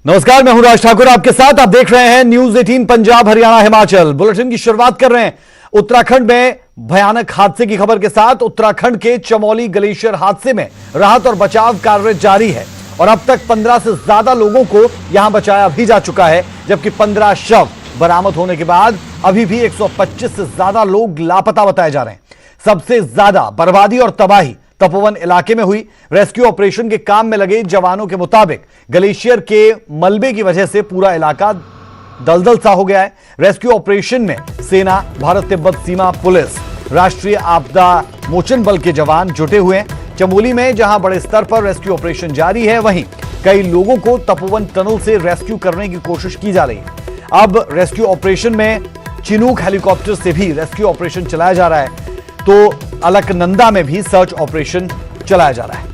नमस्कार, मैं हूं राज ठाकुर आपके साथ। आप देख रहे हैं न्यूज 18 पंजाब हरियाणा हिमाचल। बुलेटिन की शुरुआत कर रहे हैं उत्तराखंड में भयानक हादसे की खबर के साथ। उत्तराखंड के चमोली ग्लेशियर हादसे में राहत और बचाव कार्य जारी है और अब तक 15 से ज्यादा लोगों को यहां बचाया भी जा चुका है, जबकि 15 शव बरामद होने के बाद अभी भी 125 से ज्यादा लोग लापता बताए जा रहे हैं। सबसे ज्यादा बर्बादी और तबाही तपोवन इलाके में हुई। रेस्क्यू ऑपरेशन के काम में लगे जवानों के मुताबिक ग्लेशियर के मलबे की वजह से पूरा इलाका दलदल सा हो गया है। रेस्क्यू ऑपरेशन में सेना, भारत तिब्बत सीमा पुलिस, राष्ट्रीय आपदा मोचन बल के जवान जुटे हुए हैं। चमोली में जहां बड़े स्तर पर रेस्क्यू ऑपरेशन जारी है, वहीं कई लोगों को तपोवन टनल से रेस्क्यू करने की कोशिश की जा रही है। अब रेस्क्यू ऑपरेशन में चिनूक हेलीकॉप्टर से भी रेस्क्यू ऑपरेशन चलाया जा रहा है, तो अलकनंदा में भी सर्च ऑपरेशन चलाया जा रहा है।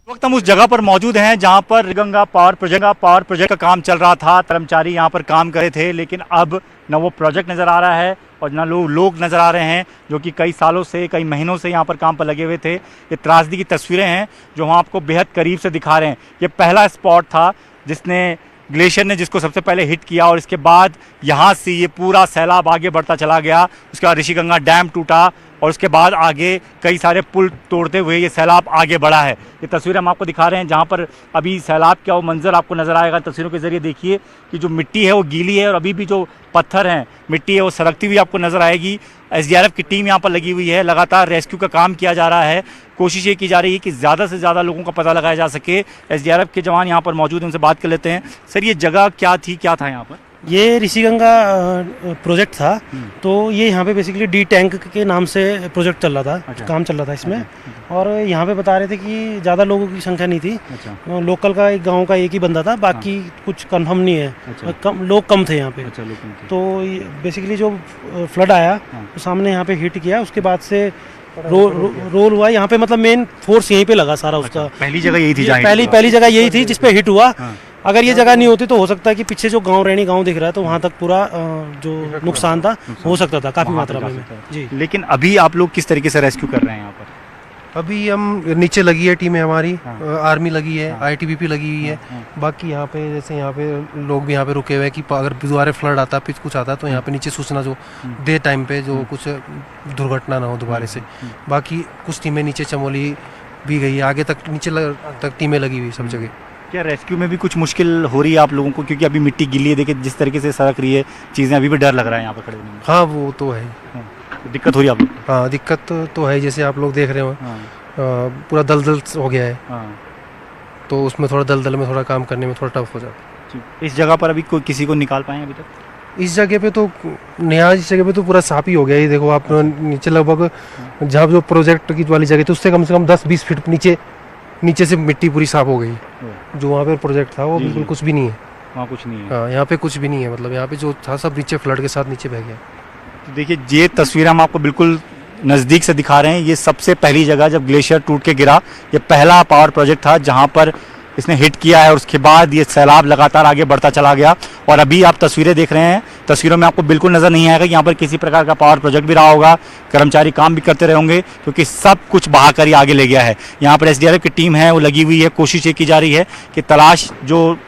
वक्त हम उस जगह पर मौजूद हैं जहां पर गंगा पावर प्रोजेक्ट का काम चल रहा था। कर्मचारी यहां पर काम कर रहे थे, लेकिन अब न वो प्रोजेक्ट नज़र आ रहा है और न लोग नज़र आ रहे हैं जो कि कई सालों से, कई महीनों से यहाँ पर काम पर लगे हुए थे। ये त्रासदी की तस्वीरें हैं जो हम आपको बेहद करीब से दिखा रहे हैं। ये पहला स्पॉट था जिसने ग्लेशियर ने जिसको सबसे पहले हिट किया और इसके बाद यहाँ से ये पूरा सैलाब आगे बढ़ता चला गया। उसके बाद ऋषिगंगा डैम टूटा और उसके बाद आगे कई सारे पुल तोड़ते हुए ये सैलाब आगे बढ़ा है। ये तस्वीरें हम आपको दिखा रहे हैं जहाँ पर अभी सैलाब का वो मंजर आपको नज़र आएगा। तस्वीरों के ज़रिए देखिए कि जो मिट्टी है वो गीली है और अभी भी जो पत्थर हैं, मिट्टी है, वो सरकती हुई आपको नज़र आएगी। एसडीआरएफ की टीम यहाँ पर लगी हुई है, लगातार रेस्क्यू का काम किया जा रहा है। कोशिश ये की जा रही है कि ज़्यादा से ज़्यादा लोगों का पता लगाया जा सके। एसडीआरएफ के जवान यहाँ पर मौजूद हैं, उनसे बात कर लेते हैं। सर, ये जगह क्या था यहाँ पर? ये ऋषिगंगा प्रोजेक्ट था, तो ये यहाँ पे बेसिकली डी टैंक के नाम से प्रोजेक्ट चल रहा था। अच्छा। काम चल रहा था इसमें। अच्छा। और यहाँ पे बता रहे थे कि ज़्यादा लोगों की संख्या नहीं थी। अच्छा। लोकल का एक गांव का एक ही बंदा था, बाकी कुछ कंफर्म नहीं है। अच्छा। लोग कम थे यहाँ पे। अच्छा, तो बेसिकली जो फ्लड आया तो सामने यहाँ पे हिट किया, उसके बाद से रोल हुआ यहाँ पे। मतलब मेन फोर्स यहीं पे लगा सारा। उसका पहली जगह यही थी, पहली जगह यही थी जिसपे हिट हुआ। अगर ये जगह नहीं होती तो हो सकता है कि पीछे जो गांव रैनी गांव दिख रहा है तो वहाँ तक पूरा जो नुकसान था हो सकता था काफी मात्रा में जी। लेकिन अभी आप लोग किस तरीके से रेस्क्यू कर रहे हैं यहाँ पर? अभी हम नीचे लगी है टीमें हमारी। आर्मी लगी है, आईटीबीपी लगी हुई है। बाकी यहाँ पे जैसे यहाँ पे लोग भी यहाँ पे रुके हुए हैं कि अगर दोबारा फ्लड आता, कुछ आता तो यहाँ पे नीचे सूचना जो दे टाइम पे जो कुछ दुर्घटना ना हो दोबारा से। बाकी कुछ टीमें नीचे चमोली भी गई है, आगे तक नीचे तक टीमें लगी हुई सब जगह। क्या रेस्क्यू में भी कुछ मुश्किल हो रही है आप लोगों को, क्योंकि अभी मिट्टी गिली है, देखिए जिस तरीके से सड़क रही है चीज़ें, अभी भी डर लग रहा है यहाँ पर खड़े होने में? हाँ, वो तो है। दिक्कत हो रही है आप लोग? हाँ, दिक्कत तो है। जैसे आप लोग देख रहे हो पूरा दलदल हो गया है। तो उसमें थोड़ा दलदल में थोड़ा काम करने में थोड़ा टफ हो जाता है। इस जगह पर अभी कोई किसी को निकाल पाए अभी तक? इस जगह पे तो इस जगह पे तो पूरा साफ ही हो गया है। देखो आप नीचे लगभग जहाँ जो प्रोजेक्ट की वाली जगह थी उससे कम से कम 10-20 फीट नीचे से मिट्टी पूरी साफ हो गई। जो वहाँ पे प्रोजेक्ट था वो बिल्कुल कुछ भी नहीं है। वहाँ कुछ नहीं है। हाँ, यहाँ पे कुछ भी नहीं है। मतलब यहाँ पे जो था सब नीचे फ्लड के साथ नीचे बह गया। तो देखिए, ये तस्वीर हम आपको बिल्कुल नज़दीक से दिखा रहे हैं। ये सबसे पहली जगह जब ग्लेशियर टूट के गिरा, ये पहला पावर प्रोजेक्ट था जहाँ पर इसने हिट किया है और उसके बाद ये सैलाब लगातार आगे बढ़ता चला गया। और अभी आप तस्वीरें देख रहे हैं, तस्वीरों में आपको बिल्कुल नज़र नहीं आएगा कि यहाँ पर किसी प्रकार का पावर प्रोजेक्ट भी रहा होगा। कर्मचारी काम भी करते रहे होंगे क्योंकि सब कुछ बहा कर ही आगे ले गया है। यहाँ पर एसडीआरएफ की टीम है, वो लगी हुई है। कोशिश ये की जा रही है कि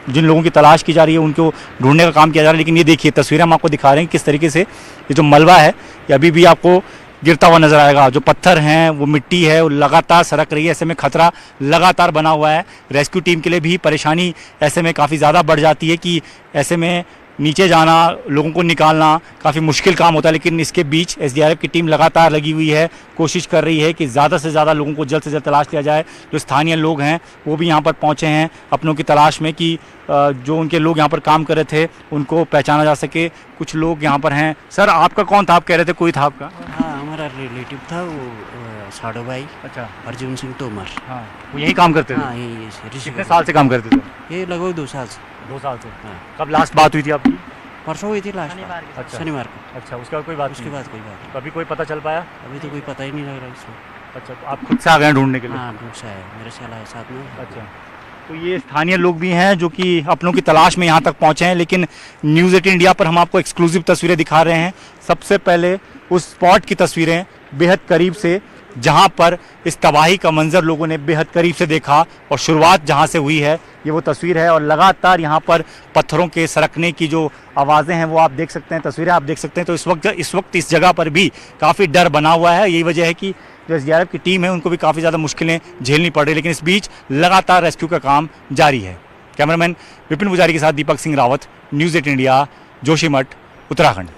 जिन लोगों की तलाश की जा रही है उनको ढूंढने का काम किया जा रहा है। लेकिन ये देखिए, तस्वीरें हम आपको दिखा रहे हैं किस तरीके से ये जो मलबा है ये अभी भी आपको गिरता हुआ नजर आएगा। जो पत्थर हैं, वो मिट्टी है, वो लगातार सरक रही है। ऐसे में खतरा लगातार बना हुआ है। रेस्क्यू टीम के लिए भी परेशानी ऐसे में काफ़ी ज़्यादा बढ़ जाती है कि ऐसे में नीचे जाना, लोगों को निकालना काफ़ी मुश्किल काम होता है। लेकिन इसके बीच एसडीआरएफ की टीम लगातार लगी हुई है, कोशिश कर रही है कि ज़्यादा से ज़्यादा लोगों को जल्द से जल्द तलाश लिया जाए। जो स्थानीय लोग हैं वो भी यहाँ पर पहुँचे हैं अपनों की तलाश में कि जो उनके लोग यहाँ पर काम कर रहे थे उनको पहचाना जा सके। कुछ लोग यहाँ पर हैं। सर, आपका कौन था? आप कह रहे थे कोई था आपका? हाँ, हमारा रिलेटिव था वो साड़ो भाई। अच्छा। अर्जुन सिंह तोमर। हाँ, वो यही काम करते थे? हाँ, यही। कितने साल से काम करते थे? ये लगभग 2 साल से। 2 साल से। हाँ। कब लास्ट बात हुई थी आपकी? परसों हुई थी लास्ट। अच्छा। शनिवार को। अच्छा, उसके बाद कोई बात? उसके बाद कोई बात कभी कोई पता चल पाया? अभी तो कोई पता ही नहीं लग रहा इसमें। अच्छा, तो आप खुद से आ गए ढूंढने के लिए? हाँ, ढूंढ से आया, मेरे साला है साथ में। अच्छा, तो ये स्थानीय लोग भी हैं जो कि अपनों की तलाश में यहाँ तक पहुँचे हैं। लेकिन न्यूज़ 18 इंडिया पर हम आपको एक्सक्लूसिव तस्वीरें दिखा रहे हैं। सबसे पहले उस स्पॉट की तस्वीरें बेहद करीब से जहां पर इस तबाही का मंजर लोगों ने बेहद करीब से देखा और शुरुआत जहां से हुई है ये वो तस्वीर है। और लगातार यहां पर पत्थरों के सरकने की जो आवाज़ें हैं वो आप देख सकते हैं, तस्वीरें आप देख सकते हैं। तो इस वक्त इस जगह पर भी काफ़ी डर बना हुआ है। यही वजह है कि जो SDRF की टीम है उनको भी काफ़ी ज़्यादा मुश्किलें झेलनी पड़ रही है, लेकिन इस बीच लगातार रेस्क्यू का काम जारी है। कैमरामैन विपिन पुजारी के साथ Deepak Singh Rawat, news 8 India, Joshimath, Uttarakhand.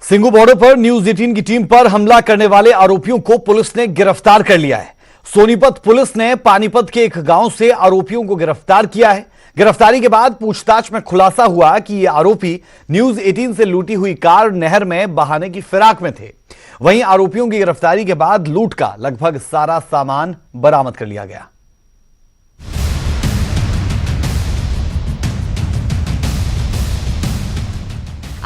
Singhu border पर न्यूज 18 की टीम पर हमला करने वाले आरोपियों को पुलिस ने गिरफ्तार कर लिया है। सोनीपत पुलिस ने पानीपत के एक गांव से आरोपियों को गिरफ्तार किया है। गिरफ्तारी के बाद पूछताछ में खुलासा हुआ कि ये आरोपी न्यूज 18 से लूटी हुई कार नहर में बहाने की फिराक में थे। वहीं आरोपियों की गिरफ्तारी के बाद लूट का लगभग सारा सामान बरामद कर लिया गया।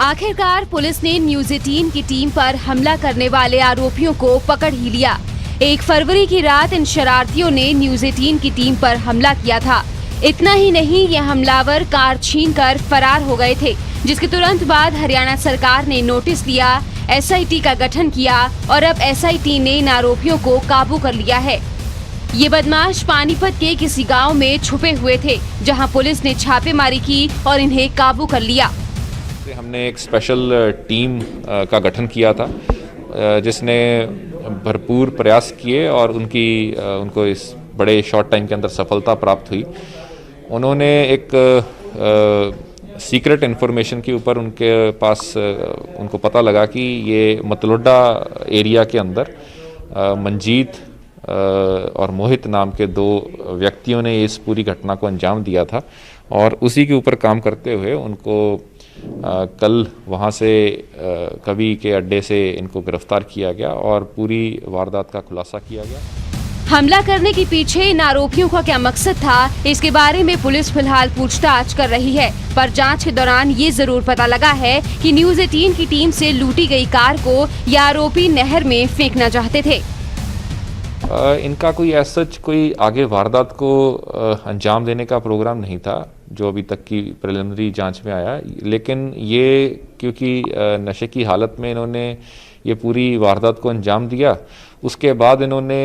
आखिरकार पुलिस ने न्यूज 18 की टीम पर हमला करने वाले आरोपियों को पकड़ ही लिया। 1 फरवरी की रात इन शरारतियों ने न्यूज 18 की टीम पर हमला किया था। इतना ही नहीं, ये हमलावर कार छीनकर फरार हो गए थे, जिसके तुरंत बाद हरियाणा सरकार ने नोटिस लिया, SIT का गठन किया और अब SIT ने इन आरोपियों को काबू कर लिया है। ये बदमाश पानीपत के किसी गाँव में छुपे हुए थे, जहाँ पुलिस ने छापेमारी की और इन्हें काबू कर लिया। हमने एक स्पेशल टीम का गठन किया था जिसने भरपूर प्रयास किए और उनको इस बड़े शॉर्ट टाइम के अंदर सफलता प्राप्त हुई। उन्होंने एक सीक्रेट इन्फॉर्मेशन के ऊपर उनके पास उनको पता लगा कि ये मतलोडा एरिया के अंदर मंजीत और मोहित नाम के 2 व्यक्तियों ने इस पूरी घटना को अंजाम दिया था और उसी के ऊपर काम करते हुए उनको कल वहाँ से कवि के अड्डे से इनको गिरफ्तार किया गया और पूरी वारदात का खुलासा किया गया। हमला करने के पीछे इन आरोपियों का क्या मकसद था, इसके बारे में पुलिस फिलहाल पूछताछ कर रही है, पर जांच के दौरान ये जरूर पता लगा है कि न्यूज 18 की टीम से लूटी गई कार को ये आरोपी नहर में फेंकना चाहते थे। इनका कोई सच कोई आगे वारदात को अंजाम देने का प्रोग्राम नहीं था, जो अभी तक की प्रिलिमिनरी जांच में आया। लेकिन ये क्योंकि नशे की हालत में इन्होंने ये पूरी वारदात को अंजाम दिया, उसके बाद इन्होंने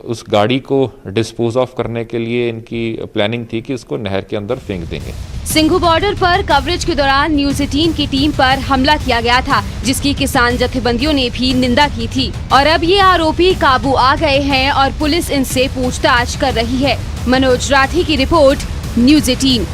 उस गाड़ी को डिस्पोज ऑफ करने के लिए इनकी प्लानिंग थी कि उसको नहर के अंदर फेंक देंगे। सिंघू बॉर्डर पर कवरेज के दौरान न्यूज 18 की टीम पर हमला किया गया था, जिसकी किसान जत्थेबंदियों ने भी निंदा की थी और अब ये आरोपी काबू आ गए हैं और पुलिस इनसे पूछताछ कर रही है। मनोज राठी की रिपोर्ट, न्यूज 18।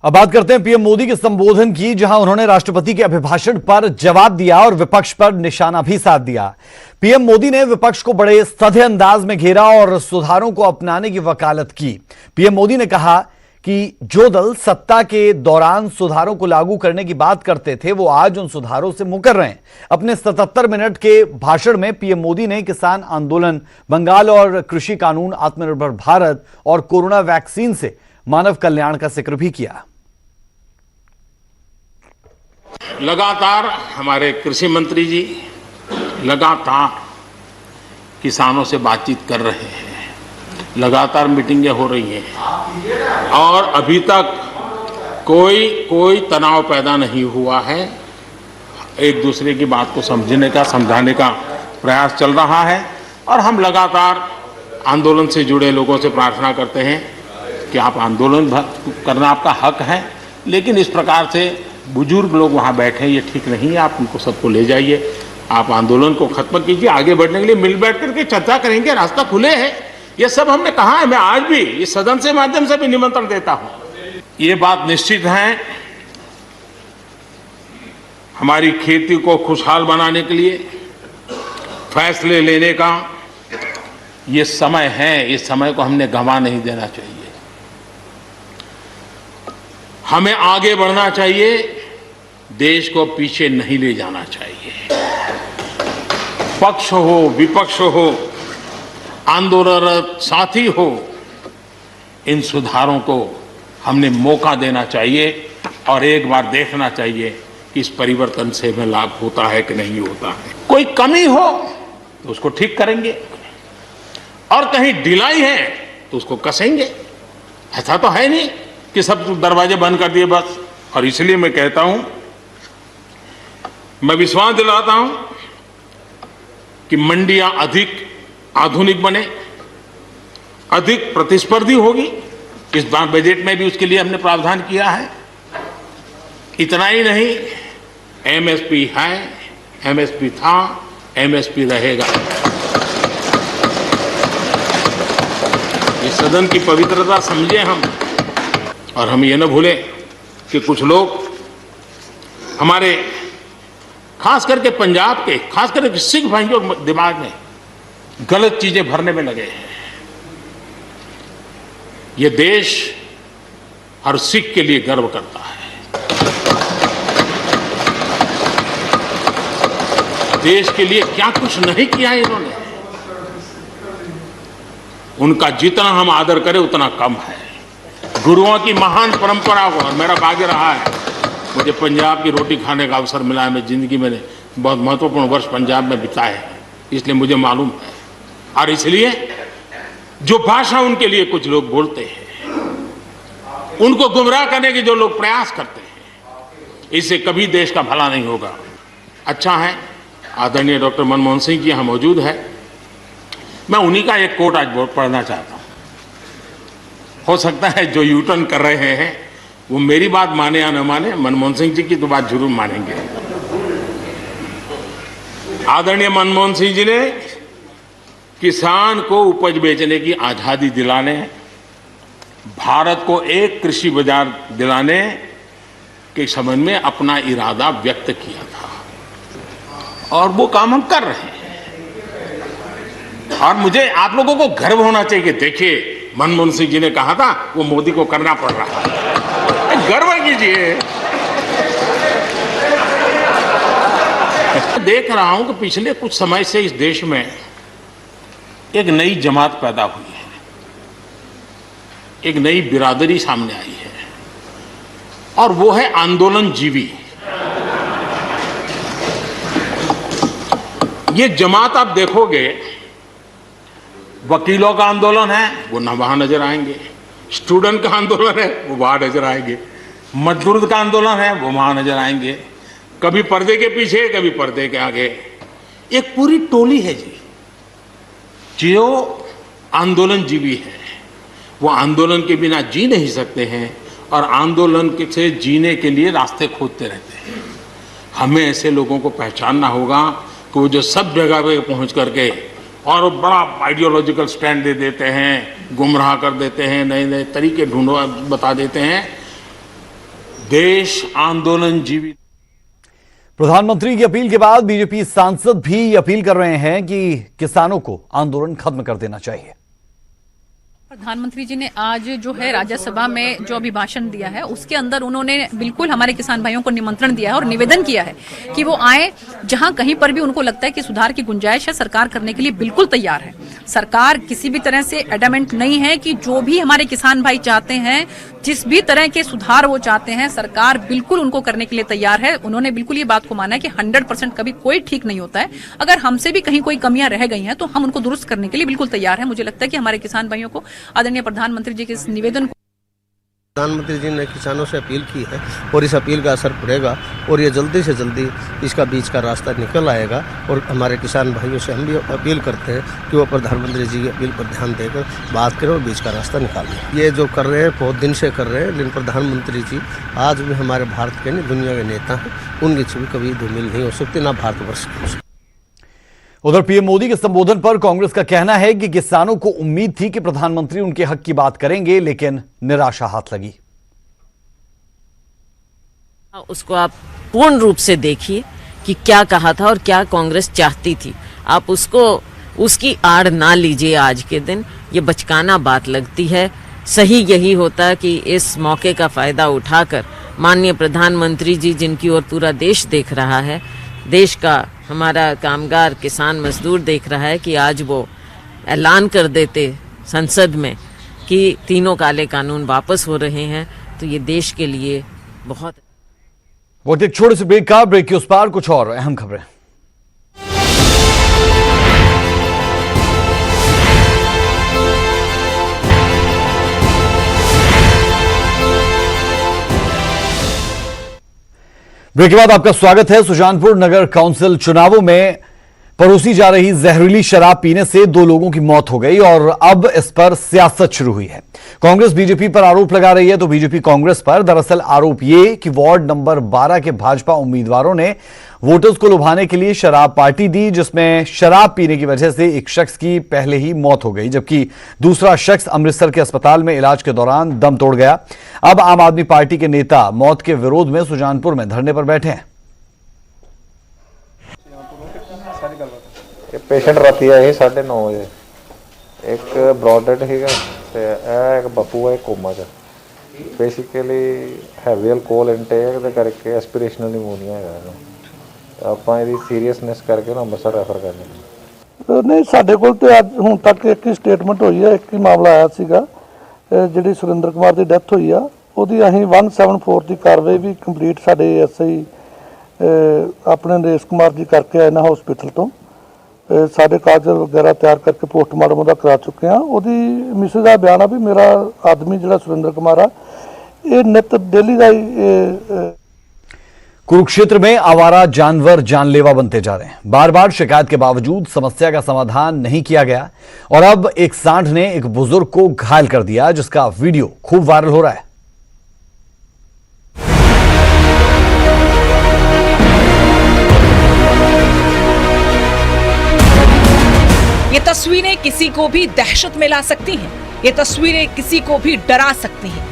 अब बात करते हैं पीएम मोदी के संबोधन की, जहां उन्होंने राष्ट्रपति के अभिभाषण पर जवाब दिया और विपक्ष पर निशाना भी साध दिया। पीएम मोदी ने विपक्ष को बड़े सधे अंदाज में घेरा और सुधारों को अपनाने की वकालत की। पीएम मोदी ने कहा कि जो दल सत्ता के दौरान सुधारों को लागू करने की बात करते थे, वो आज उन सुधारों से मुकर रहे हैं। अपने 77 मिनट के भाषण में पीएम मोदी ने किसान आंदोलन, बंगाल और कृषि कानून, आत्मनिर्भर भारत और कोरोना वैक्सीन से मानव कल्याण का जिक्र भी किया। लगातार हमारे कृषि मंत्री जी लगातार किसानों से बातचीत कर रहे हैं, लगातार मीटिंगें हो रही हैं और अभी तक कोई तनाव पैदा नहीं हुआ है। एक दूसरे की बात को समझने का, समझाने का प्रयास चल रहा है और हम लगातार आंदोलन से जुड़े लोगों से प्रार्थना करते हैं कि आप आंदोलन करना आपका हक है, लेकिन इस प्रकार से बुजुर्ग लोग वहाँ बैठे ये ठीक नहीं है। आप उनको सबको ले जाइए, आप आंदोलन को खत्म कीजिए। आगे बढ़ने के लिए मिल बैठ करके चर्चा करेंगे, रास्ता खुले है। ये सब हमने कहा है, मैं आज भी इस सदन से माध्यम से भी निमंत्रण देता हूँ। ये बात निश्चित है, हमारी खेती को खुशहाल बनाने के लिए फैसले लेने का ये समय है, इस समय को हमने गंवा नहीं देना चाहिए। हमें आगे बढ़ना चाहिए, देश को पीछे नहीं ले जाना चाहिए। पक्ष हो, विपक्ष हो, आंदोलनरत साथी हो, इन सुधारों को हमने मौका देना चाहिए और एक बार देखना चाहिए कि इस परिवर्तन से हमें लाभ होता है कि नहीं होता है। कोई कमी हो तो उसको ठीक करेंगे और कहीं ढिलाई है तो उसको कसेंगे। ऐसा तो है नहीं कि सब दरवाजे बंद कर दिए बस। और इसलिए मैं कहता हूं मैं विश्वास दिलाता हूं कि मंडियां अधिक आधुनिक बने, अधिक प्रतिस्पर्धी होगी। इस बार बजट में भी उसके लिए हमने प्रावधान किया है। इतना ही नहीं, एमएसपी है, एमएसपी था, एमएसपी रहेगा। इस सदन की पवित्रता समझे हम, और हम ये न भूलें कि कुछ लोग हमारे खास करके पंजाब के, खास करके सिख भाइयों के दिमाग में गलत चीजें भरने में लगे हैं। ये देश हर सिख के लिए गर्व करता है। देश के लिए क्या कुछ नहीं किया इन्होंने। उनका जितना हम आदर करें उतना कम है। गुरुओं की महान परंपरा को, और मेरा भाग्य रहा है मुझे पंजाब की रोटी खाने का अवसर मिला है। मैं जिंदगी में बहुत महत्वपूर्ण वर्ष पंजाब में बिताए हैं, इसलिए मुझे मालूम है। और इसलिए जो भाषा उनके लिए कुछ लोग बोलते हैं, उनको गुमराह करने के जो लोग प्रयास करते हैं, इससे कभी देश का भला नहीं होगा। अच्छा है आदरणीय डॉक्टर मनमोहन सिंह जी यहाँ मौजूद है। मैं उन्हीं का एक कोट आज पढ़ना चाहता हूँ। हो सकता है जो यू टर्न कर रहे हैं वो मेरी बात माने या न माने, मनमोहन सिंह जी की तो बात जरूर मानेंगे। आदरणीय मनमोहन सिंह जी ने किसान को उपज बेचने की आजादी दिलाने, भारत को एक कृषि बाजार दिलाने के संबंध में अपना इरादा व्यक्त किया था, और वो काम हम कर रहे हैं। और मुझे आप लोगों को गर्व होना चाहिए कि देखिए मनमोहन सिंह जी ने कहा था वो मोदी को करना पड़ रहा है। गर्व कीजिए। देख रहा हूं कि पिछले कुछ समय से इस देश में एक नई जमात पैदा हुई है, एक नई बिरादरी सामने आई है, और वो है आंदोलन जीवी। ये जमात आप देखोगे, वकीलों का आंदोलन है वो न वहां नजर आएंगे, स्टूडेंट का आंदोलन है वो वहां नजर आएंगे, मजदूर का आंदोलन है वो वहां नजर आएंगे, कभी पर्दे के पीछे कभी पर्दे के आगे। एक पूरी टोली है जी जो आंदोलन जीवी है। वो आंदोलन के बिना जी नहीं सकते हैं, और आंदोलन से जीने के लिए रास्ते खोजते रहते हैं। हमें ऐसे लोगों को पहचानना होगा कि वो जो सब जगह पे पहुंच करके और बड़ा आइडियोलॉजिकल स्टैंड दे देते हैं, गुमराह कर देते हैं, नए नए तरीके बता देते हैं। देश आंदोलन जीवी। प्रधानमंत्री की अपील के बाद बीजेपी सांसद भी अपील कर रहे हैं कि किसानों को आंदोलन खत्म कर देना चाहिए। प्रधानमंत्री जी ने आज जो है राज्यसभा में जो अभिभाषण दिया है उसके अंदर उन्होंने बिल्कुल हमारे किसान भाइयों को निमंत्रण दिया है और निवेदन किया है कि वो आए, जहां कहीं पर भी उनको लगता है कि सुधार की गुंजाइश है, सरकार करने के लिए बिल्कुल तैयार है। सरकार किसी भी तरह से एडमेंट नहीं है कि जो भी हमारे किसान भाई चाहते हैं, जिस भी तरह के सुधार वो चाहते हैं, सरकार बिल्कुल उनको करने के लिए तैयार है। उन्होंने बिल्कुल ये बात को माना है कि 100% कभी कोई ठीक नहीं होता है। अगर हमसे भी कहीं कोई कमियां रह गई हैं तो हम उनको दुरुस्त करने के लिए बिल्कुल तैयार हैं। मुझे लगता है कि हमारे किसान भाइयों को आदरणीय प्रधानमंत्री जी के इस निवेदन को, प्रधानमंत्री जी ने किसानों से अपील की है और इस अपील का असर पड़ेगा और ये जल्दी से जल्दी इसका बीच का रास्ता निकल आएगा। और हमारे किसान भाइयों से हम भी अपील करते हैं कि वो प्रधानमंत्री जी की अपील पर ध्यान देकर बात करें और बीच का रास्ता निकालें। ये जो कर रहे हैं बहुत दिन से कर रहे हैं, लेकिन प्रधानमंत्री जी आज भी हमारे भारत के नहीं दुनिया के नेता हैं, उनकी छवि कभी धूमिल नहीं हो सकती, ना भारतवर्ष की हो सकती। उधर पीएम मोदी के संबोधन पर कांग्रेस का कहना है कि किसानों को उम्मीद थी कि प्रधानमंत्री उनके हक की बात करेंगे, लेकिन निराशा हाथ लगी। उसको आप पूर्ण रूप से देखिए कि क्या कहा था और क्या कांग्रेस चाहती थी। आप उसको उसकी आड़ ना लीजिए। आज के दिन ये बचकाना बात लगती है। सही यही होता कि इस मौके का फायदा उठाकर माननीय प्रधानमंत्री जी, जिनकी ओर पूरा देश देख रहा है, देश का हमारा कामगार किसान मजदूर देख रहा है, कि आज वो ऐलान कर देते संसद में कि तीनों काले कानून वापस हो रहे हैं, तो ये देश के लिए बहुत। वक्त एक छोटे से ब्रेक का, ब्रेक के उस पार कुछ और अहम खबरें। ब्रेक के बाद आपका स्वागत है। सुजानपुर नगर काउंसिल चुनावों में परोसी जा रही जहरीली शराब पीने से 2 लोगों की मौत हो गई और अब इस पर सियासत शुरू हुई है। कांग्रेस बीजेपी पर आरोप लगा रही है तो बीजेपी कांग्रेस पर। दरअसल आरोप ये कि वार्ड नंबर 12 के भाजपा उम्मीदवारों ने वोटर्स को लुभाने के लिए शराब पार्टी दी, जिसमें शराब पीने की वजह से एक शख्स की पहले ही मौत हो गई, जबकि दूसरा शख्स अमृतसर के अस्पताल में इलाज के दौरान दम तोड़ गया। अब आम आदमी पार्टी के नेता मौत के विरोध में सुजानपुर में धरने पर बैठे हैं। ਇਹ ਪੇਸ਼ੈਂਟ ਰਾਤੀ ਆਏ 9:30 ਵਜੇ, ਇੱਕ ਬ੍ਰੌਡਡ ਸੀਗਾ ਤੇ ਇਹ ਇੱਕ ਬੱਪੂ ਹੈ ਕੋਮਾ 'ਚ। ਬੇਸਿਕਲੀ ਹੈਵੀ ਅਲਕੋਹਲ ਇਨਟੇਕ ਦੇ ਕਰਕੇ ਐਸਪੀਰੇਸ਼ਨਲ ਨਿਮੋਨੀਆ ਹੈਗਾ ਇਹਨੂੰ। ਆਪਾਂ ਇਹਦੀ ਸੀਰੀਅਸਨੈਸ ਕਰਕੇ ਨਾ ਅੰਮ੍ਰਿਤਸਰ ਰੈਫਰ ਕਰਨਾ। ਨਹੀਂ, ਸਾਡੇ ਕੋਲ ਤੇ ਅੱਜ ਹੁਣ ਤੱਕ ਇੱਕ ਹੀ ਸਟੇਟਮੈਂਟ ਹੋਈ ਹੈ, ਇੱਕ ਹੀ ਮਾਮਲਾ ਆਇਆ ਸੀਗਾ। ਜਿਹੜੀ ਸੁਰਿੰਦਰ ਕੁਮਾਰ ਦੀ ਡੈਥ ਹੋਈ ਆ ਉਹਦੀ ਅਸੀਂ 174 ਦੀ ਕਾਰਵਾਈ ਵੀ ਕੰਪਲੀਟ ਸਾਡੇ ਐਸਆਈ ਆਪਣੇ ਨਰੇਸ਼ ਕੁਮਾਰ ਜੀ ਕਰਕੇ ਆਏ ਨਾ ਹਸਪੀਟਲ ਤੋਂ। ਸਾਡੇ ਕਾਗਜ਼ ਵਗੈਰਾ ਤਿਆਰ ਕਰਕੇ ਪੋਸਟਮਾਰਟਮ ਉਹਦਾ ਕਰਾ ਚੁੱਕੇ ਹਾਂ। ਉਹਦੀ ਮਿਸਿਸ ਦਾ ਬਿਆਨ ਆ ਵੀ ਮੇਰਾ ਆਦਮੀ ਜਿਹੜਾ ਸੁਰਿੰਦਰ ਕੁਮਾਰ ਆ ਇਹ ਨਿਤ ਡੇਲੀ ਦਾ ਹੀ कुरुक्षेत्र में आवारा जानवर जानलेवा बनते जा रहे हैं। बार बार शिकायत के बावजूद समस्या का समाधान नहीं किया गया और अब एक सांड ने एक बुजुर्ग को घायल कर दिया, जिसका वीडियो खूब वायरल हो रहा है। ये तस्वीरें किसी को भी दहशत में ला सकती हैं। ये तस्वीरें किसी को भी डरा सकती हैं।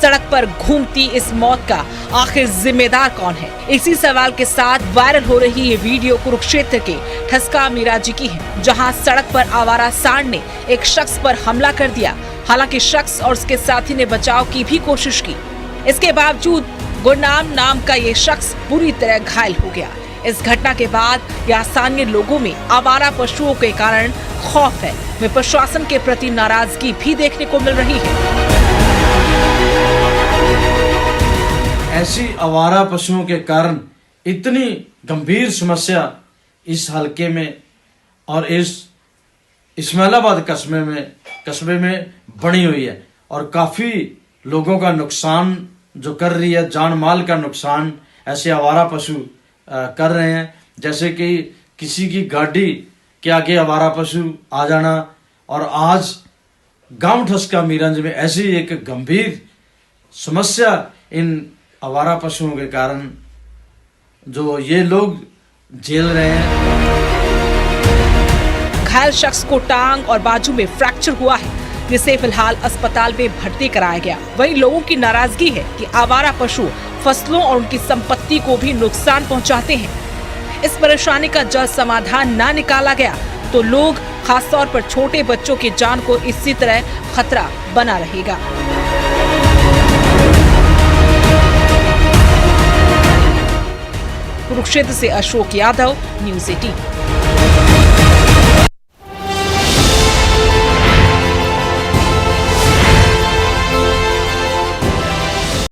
सड़क पर घूमती इस मौत का आखिर जिम्मेदार कौन है? इसी सवाल के साथ वायरल हो रही ये वीडियो कुरुक्षेत्र के ठसका मीराजी की है, जहां सड़क पर आवारा सांड ने एक शख्स पर हमला कर दिया। हालांकि शख्स और उसके साथी ने बचाव की भी कोशिश की। इसके बावजूद गुरनाम नाम का ये शख्स बुरी तरह घायल हो गया। इस घटना के बाद यहाँ स्थानीय लोगों में आवारा पशुओं के कारण खौफ है, वे प्रशासन के प्रति नाराजगी भी देखने को मिल रही है। ऐसी आवारा पशुओं के कारण इतनी गंभीर समस्या इस हलके में और इस इस्माइलाबाद कस्बे में बनी हुई है और काफ़ी लोगों का नुकसान जो कर रही है, जान माल का नुकसान ऐसे आवारा पशु कर रहे हैं। जैसे कि किसी की गाड़ी के आगे आवारा पशु आ जाना, और आज गांव ठसका मीरंज में ऐसी एक गंभीर समस्या इन आवारा पशुओं के कारण जो ये लोग झेल रहे हैं। घायल शख्स को टांग और बाजू में फ्रैक्चर हुआ है, जिसे फिलहाल अस्पताल में भर्ती कराया गया। वहीं लोगों की नाराजगी है कि आवारा पशु फसलों और उनकी संपत्ति को भी नुकसान पहुंचाते हैं। इस परेशानी का जल्द समाधान ना निकाला गया तो लोग, खासतौर पर छोटे बच्चों की जान को इसी तरह खतरा बना रहेगा। कुरुक्षेत्र से अशोक यादव, न्यूज़ 18।